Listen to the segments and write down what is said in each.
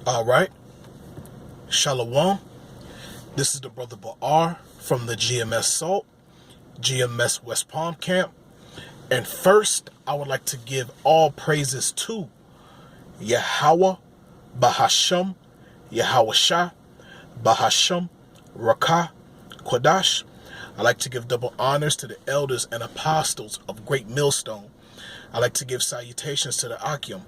All right. Shalom. This is the brother Ba'ar from the GMS Salt, GMS West Palm Camp. And first, I would like to give all praises to Yahweh, Bahasham, Yahweh Shah, Bahasham, Rakah, Kodash. I'd like to give double honors to the elders and apostles of Great Millstone. I'd like to give salutations to the Akim,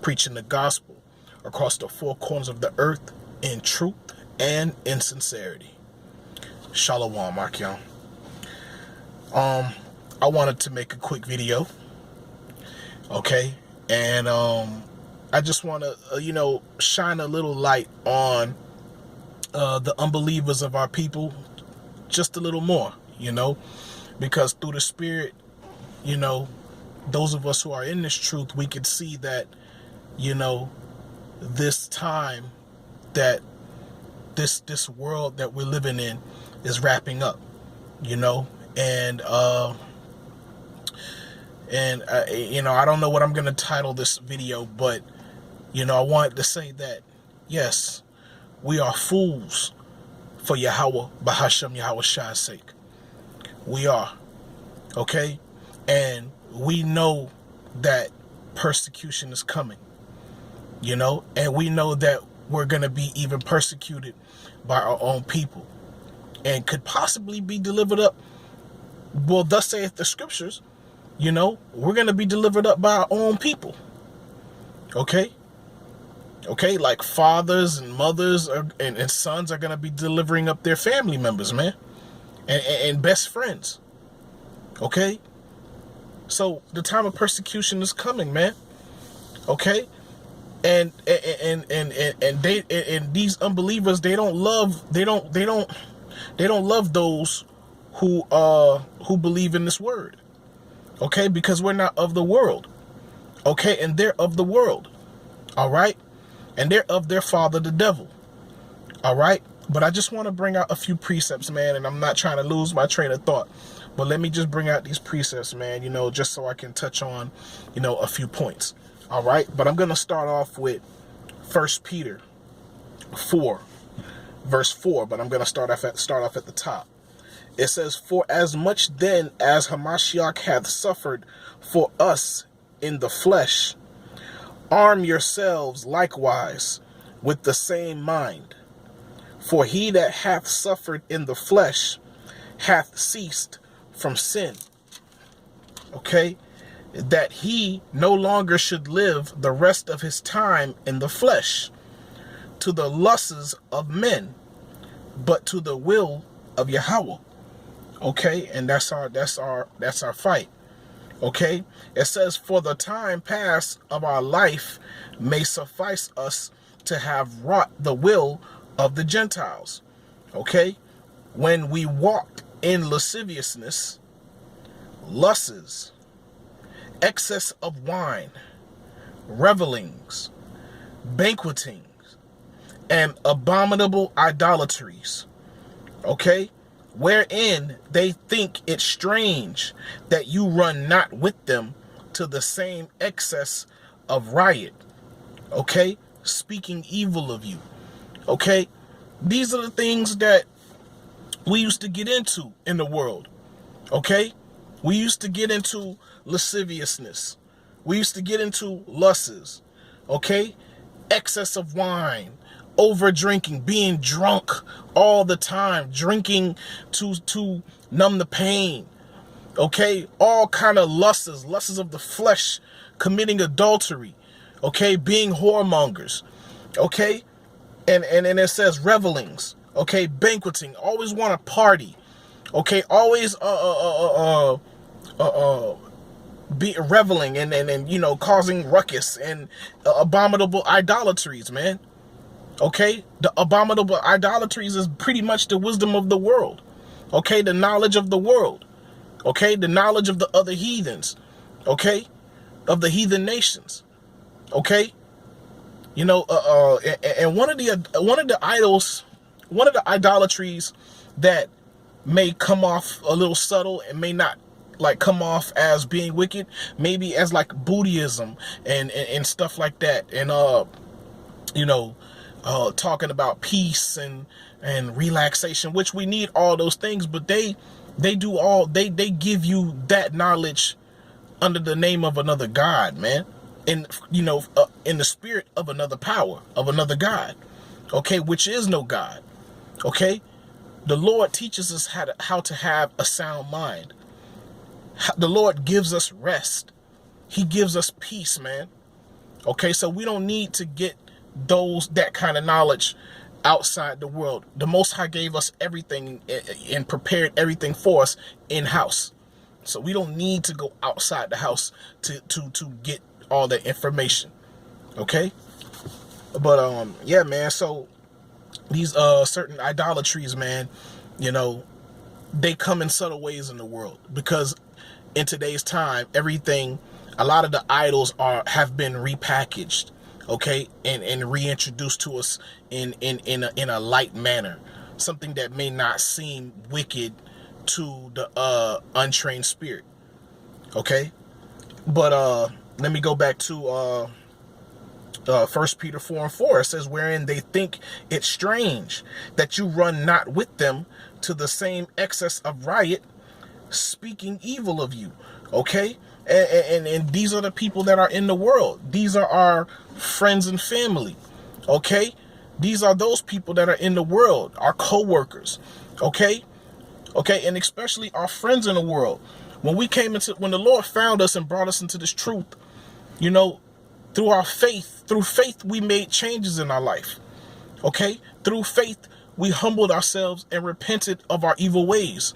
preaching the gospel across the four corners of the earth in truth and in sincerity. Shalom, Akim. I wanted to make a quick video, okay? And I just want to, shine a little light on the unbelievers of our people just a little more, because through the Spirit, those of us who are in this truth, we can see that, this time that this world that we're living in is wrapping up, and I don't know what I'm going to title this video, but, I wanted to say that, yes, we are fools for Yahweh, Bahasham, Yahweh Shah's sake. We are, okay? And we know that persecution is coming, and we know that we're going to be even persecuted by our own people and could possibly be delivered up. Well, thus saith the scriptures, we're going to be delivered up by our own people. Okay, like fathers and mothers and sons are going to be delivering up their family members, man, and best friends. Okay, so the time of persecution is coming, man. Okay, and these unbelievers, they don't love those who believe in this word. Okay, because we're not of the world. Okay, and they're of the world. All right, and they're of their father, the devil. All right, but I just want to bring out a few precepts, man, and I'm not trying to lose my train of thought, but let me just bring out these precepts, man, just so I can touch on, a few points. All right, but I'm going to start off with 1 Peter 4, verse 4, but I'm going to start off at the top. It says, "For as much then as Hamashiach hath suffered for us in the flesh, arm yourselves likewise with the same mind. For he that hath suffered in the flesh hath ceased from sin." Okay? That he no longer should live the rest of his time in the flesh, to the lusts of men, but to the will of Yahweh. Okay, and that's our fight. Okay, it says, "For the time past of our life may suffice us to have wrought the will of the Gentiles." Okay, when we walked in lasciviousness, lusts, excess of wine, revelings, banquetings, and abominable idolatries. Okay, wherein they think it strange that you run not with them to the same excess of riot. Okay, speaking evil of you. Okay, these are the things that we used to get into in the world. Okay, we used to get into lasciviousness. We used to get into lusts. Okay, excess of wine, over drinking, being drunk all the time, drinking to numb the pain. Okay, all kind of lusts of the flesh, committing adultery. Okay, being whoremongers. Okay, and it says revelings. Okay, banqueting, always want to party. Okay, always be reveling and causing ruckus and abominable idolatries, man. Okay, the abominable idolatries is pretty much the wisdom of the world. Okay, the knowledge of the world. Okay, the knowledge of the other heathens. Okay, of the heathen nations. Okay, and one of the idols, one of the idolatries that may come off a little subtle and may not like come off as being wicked, maybe as like Buddhism and stuff like that, and talking about peace and relaxation, which we need all those things, but they give you that knowledge under the name of another God, man. And, in the spirit of another power, of another God, okay, which is no God, okay? The Lord teaches us how to have a sound mind. The Lord gives us rest. He gives us peace, man. Okay, so we don't need to get that kind of knowledge outside the world. The Most High gave us everything and prepared everything for us in-house. So we don't need to go outside the house to get all that information. Okay? But yeah, man, so these certain idolatries, man, they come in subtle ways in the world, because in today's time, a lot of the idols have been repackaged, okay, and reintroduced to us in a light manner, something that may not seem wicked to the untrained spirit, okay. But let me go back to 1 Peter 4:4. It says, wherein they think it strange that you run not with them to the same excess of riot, speaking evil of you. Okay? And these are the people that are in the world. These are our friends and family. Okay? These are those people that are in the world, our co-workers. Okay? Okay, and especially our friends in the world. When the Lord found us and brought us into this truth, through faith, we made changes in our life. Okay? Through faith, we humbled ourselves and repented of our evil ways.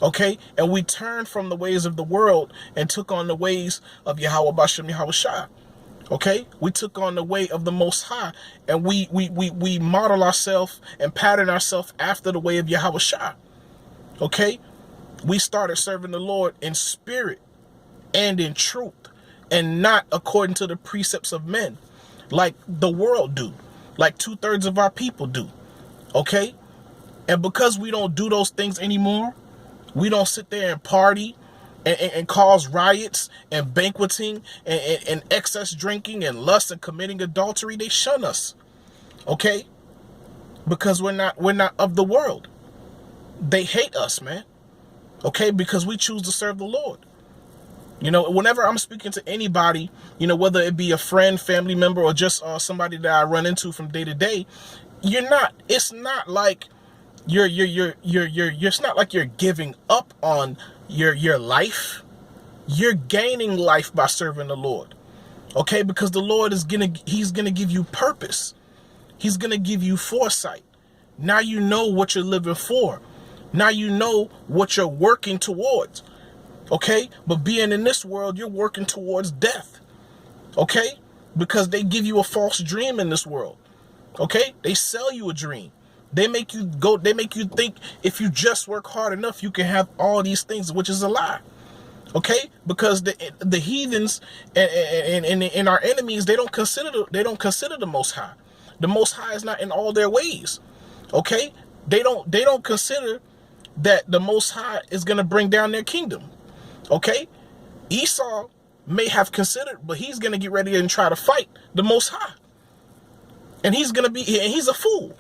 Okay? And we turned from the ways of the world and took on the ways of Yahweh Bashem Yahweh Shai. Okay? We took on the way of the Most High, and we model ourselves and pattern ourselves after the way of Yahweh Shai. Okay? We started serving the Lord in spirit and in truth, and not according to the precepts of men, like the world do, like 2/3 of our people do. Okay? And because we don't do those things anymore, we don't sit there and party and cause riots and banqueting and excess drinking and lust and committing adultery. They shun us. Okay? Because we're not of the world. They hate us, man. Okay? Because we choose to serve the Lord. Whenever I'm speaking to anybody, whether it be a friend, family member, or just somebody that I run into from day to day, it's not like it's not like you're giving up on your life. You're gaining life by serving the Lord. Okay? Because the Lord He's gonna give you purpose. He's gonna give you foresight. Now you know what you're living for. Now you know what you're working towards. Okay? But being in this world, you're working towards death. Okay? Because they give you a false dream in this world. Okay? They sell you a dream. They make you think if you just work hard enough, you can have all these things, which is a lie. Okay? Because the heathens and our enemies, they don't consider the Most High. The Most High is not in all their ways. Okay? They don't consider that the Most High is going to bring down their kingdom. Okay? Esau may have considered, but he's going to get ready and try to fight the Most High. And he's a fool.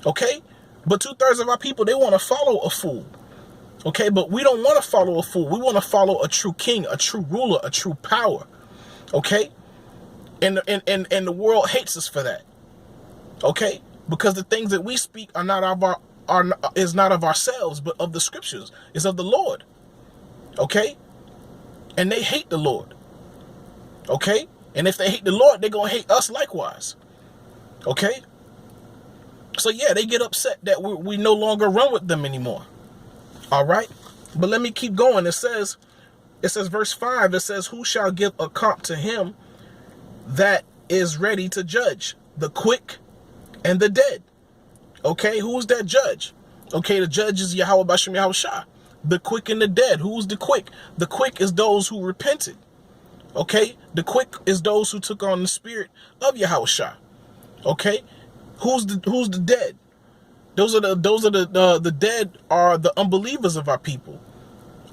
Okay? But 2/3 of our people, they want to follow a fool. Okay? But we don't want to follow a fool. We want to follow a true king, a true ruler, a true power. Okay? And the world hates us for that. Okay? Because the things that we speak are not of ourselves, but of the scriptures. It's of the Lord. Okay? And they hate the Lord. Okay? And if they hate the Lord, they're going to hate us likewise. Okay? So yeah, they get upset that we no longer run with them anymore. All right? But let me keep going. It says verse 5, it says, who shall give account to him that is ready to judge the quick and the dead? Okay, who's that judge? Okay, the judge is Yahweh Bashem Yahweh Shai. The quick and the dead. Who's the quick? The quick is those who repented. Okay? The quick is those who took on the spirit of Yahweh Shai. Okay? Who's the dead? Those are the dead are the unbelievers of our people.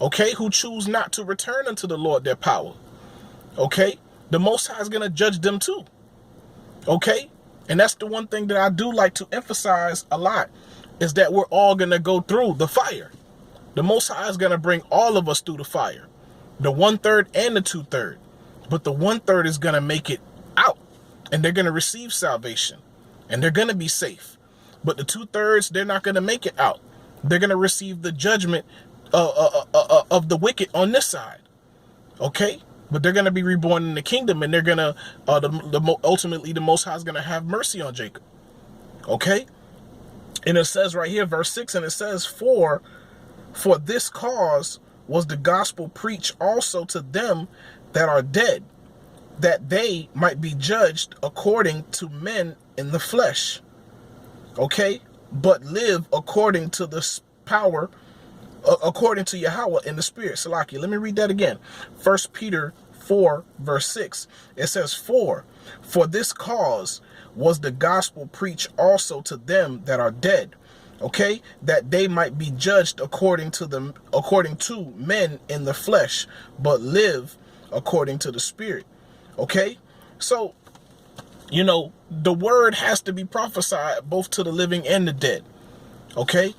Okay? Who choose not to return unto the Lord their power. Okay? The Most High is going to judge them too. Okay? And that's the one thing that I do like to emphasize a lot, is that we're all going to go through the fire. The Most High is going to bring all of us through the fire, the 1/3 and the 2/3. But the 1/3 is going to make it out, and they're going to receive salvation, and they're going to be safe. But the 2/3, they're not going to make it out. They're going to receive the judgment of the wicked on this side. Okay? But they're going to be reborn in the kingdom, and they're going to, ultimately, the Most High is going to have mercy on Jacob. Okay? And it says right here, verse 6, and it says, For this cause was the gospel preached also to them that are dead, that they might be judged according to men in the flesh. Okay? But live according to the power, according to Yahweh in the spirit. Salakia. Let me read that again. 1 Peter 4, verse 6. It says, For this cause was the gospel preached also to them that are dead. Okay, that they might be judged according to men in the flesh, but live according to the spirit. Okay, so the word has to be prophesied both to the living and the dead. Okay,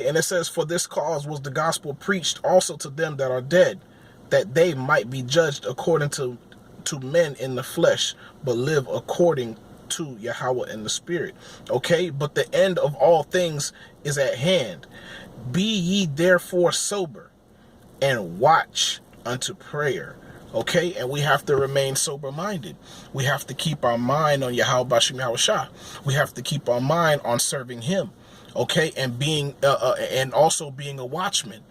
and it says, For this cause was the gospel preached also to them that are dead, that they might be judged according to men in the flesh, but live according to Yahweh in the spirit. Okay, but the end of all things is at hand. Be ye therefore sober, and watch unto prayer. Okay, and we have to remain sober-minded. We have to keep our mind on Yahweh Bashim Yahushua. We have to keep our mind on serving Him. Okay, and being and also being a watchman.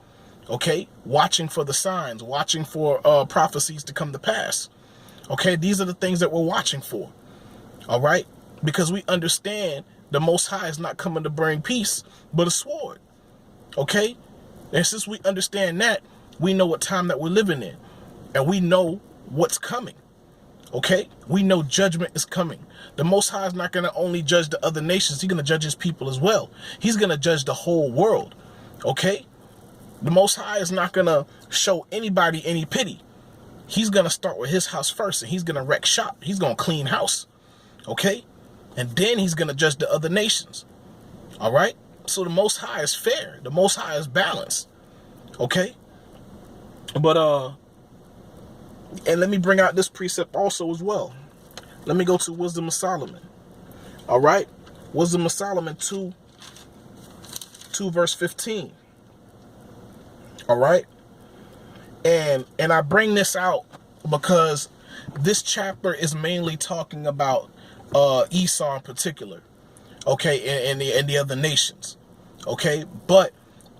Okay, watching for the signs, watching for prophecies to come to pass. Okay, these are the things that we're watching for. All right, because we understand the Most High is not coming to bring peace, but a sword. Okay, and since we understand that, we know what time that we're living in, and we know what's coming. Okay, we know judgment is coming. The Most High is not going to only judge the other nations, He's going to judge His people as well. He's going to judge the whole world. Okay, the Most High is not going to show anybody any pity. He's going to start with His house first, and He's going to wreck shop. He's going to clean house. Okay, and then He's going to judge the other nations. All right, so the Most High is fair. The Most High is balanced. Okay, but and let me bring out this precept also as well. Let me go to Wisdom of Solomon. All right, Wisdom of Solomon 2 verse 15. All right, and I bring this out because this chapter is mainly talking about Esau in particular, okay, and the other nations, okay. But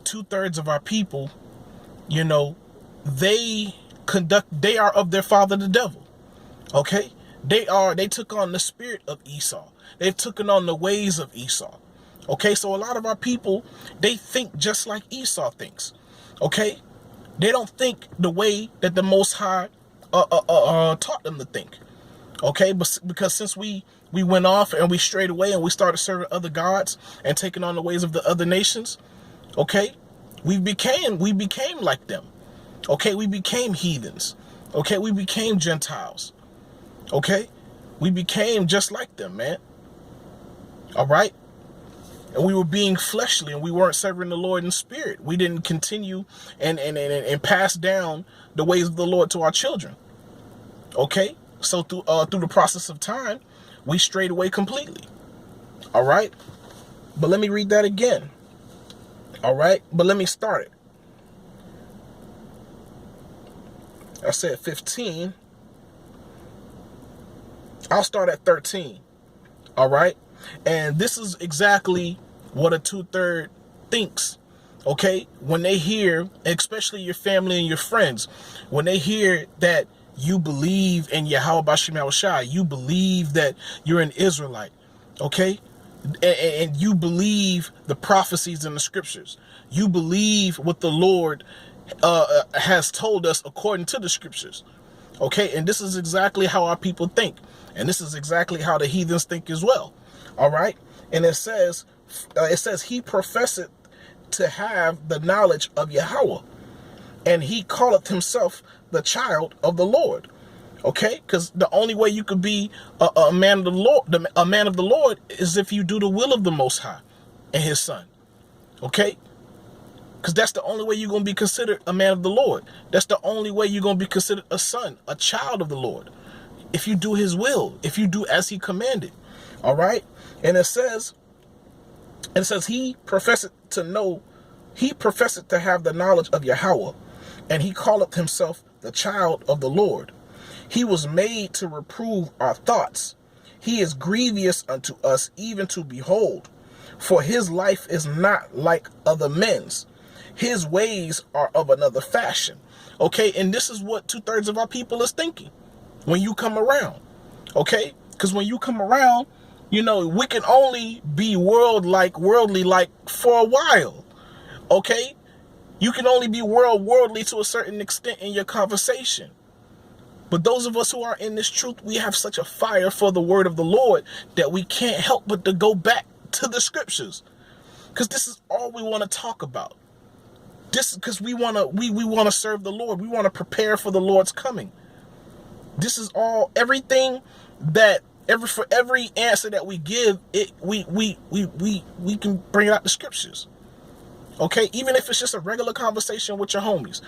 2/3 of our people, they are of their father the devil. Okay, they took on the spirit of Esau. They've taken on the ways of Esau. Okay, so a lot of our people, they think just like Esau thinks. Okay, they don't think the way that the Most High taught them to think. Okay, but because since we went off and we strayed away and we started serving other gods and taking on the ways of the other nations, okay, we became like them. Okay, we became heathens. Okay, we became Gentiles. Okay, we became just like them, man. All right, and we were being fleshly, and we weren't serving the Lord in spirit. We didn't continue and pass down the ways of the Lord to our children. Okay, so through the process of time, we strayed away completely. All right, but let me read that again. All right, but let me start it. I said 15. I'll start at 13. All right, and this is exactly what a 2/3 thinks. Okay, when they hear, especially your family and your friends, when they hear that you believe in Yahweh Bashim Yahushua, you believe that you're an Israelite, okay, and you believe the prophecies in the scriptures, you believe what the Lord has told us according to the scriptures, okay, and this is exactly how our people think, and this is exactly how the heathens think as well. All right, and it says he professeth to have the knowledge of Yahweh, and he calleth himself the child of the Lord. Okay, because the only way you could be a man of the Lord, a man of the Lord, is if you do the will of the Most High and His Son. Okay, because that's the only way you're going to be considered a man of the Lord. That's the only way you're going to be considered a son, a child of the Lord. If you do His will, if you do as He commanded. All right, and it says He professed to have the knowledge of Yahweh, and He calleth Himself the child of the Lord. He was made to reprove our thoughts. He is grievous unto us, even to behold. For His life is not like other men's. His ways are of another fashion. Okay, and this is what 2/3 of our people is thinking when you come around. Okay, because when you come around, you know, we can only be worldly like for a while. Okay, you can only be worldly to a certain extent in your conversation. But those of us who are in this truth, we have such a fire for the word of the Lord that we can't help but to go back to the scriptures, because this is all we want to talk about. This because we want to serve the Lord. We want to prepare for the Lord's coming. This is all, everything that for every answer that we give, we can bring out the scriptures. Okay, even if it's just a regular conversation with your homies.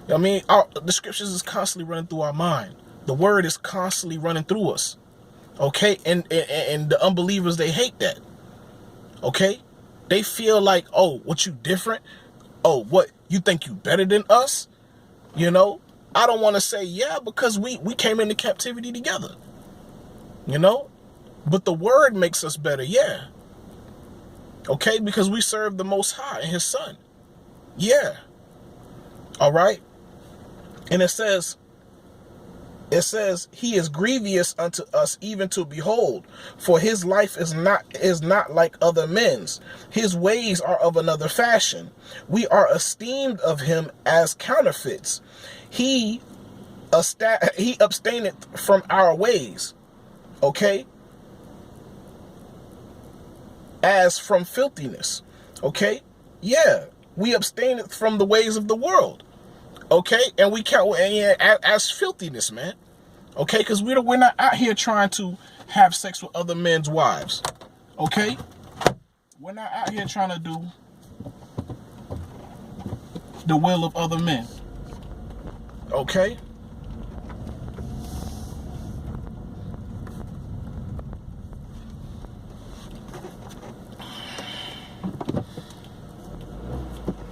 I mean, the scriptures is constantly running through our mind. The word is constantly running through us. Okay, and the unbelievers, they hate that. Okay, they feel like, oh, what, you different? Oh, what, you think you better than us? You know, I don't want to say, yeah, because we came into captivity together. You know, but the word makes us better, yeah. Okay, because we serve the Most High and His Son. Yeah. All right. And it says, He is grievous unto us, even to behold. For His life is not like other men's. His ways are of another fashion. We are esteemed of Him as counterfeits. He abstaineth from our ways. Okay, as from filthiness. Okay, yeah, we abstaineth from the ways of the world. Okay, and we count as filthiness, man. Okay, because we're not out here trying to have sex with other men's wives. Okay, we're not out here trying to do the will of other men. Okay.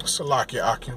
Salakia Akim.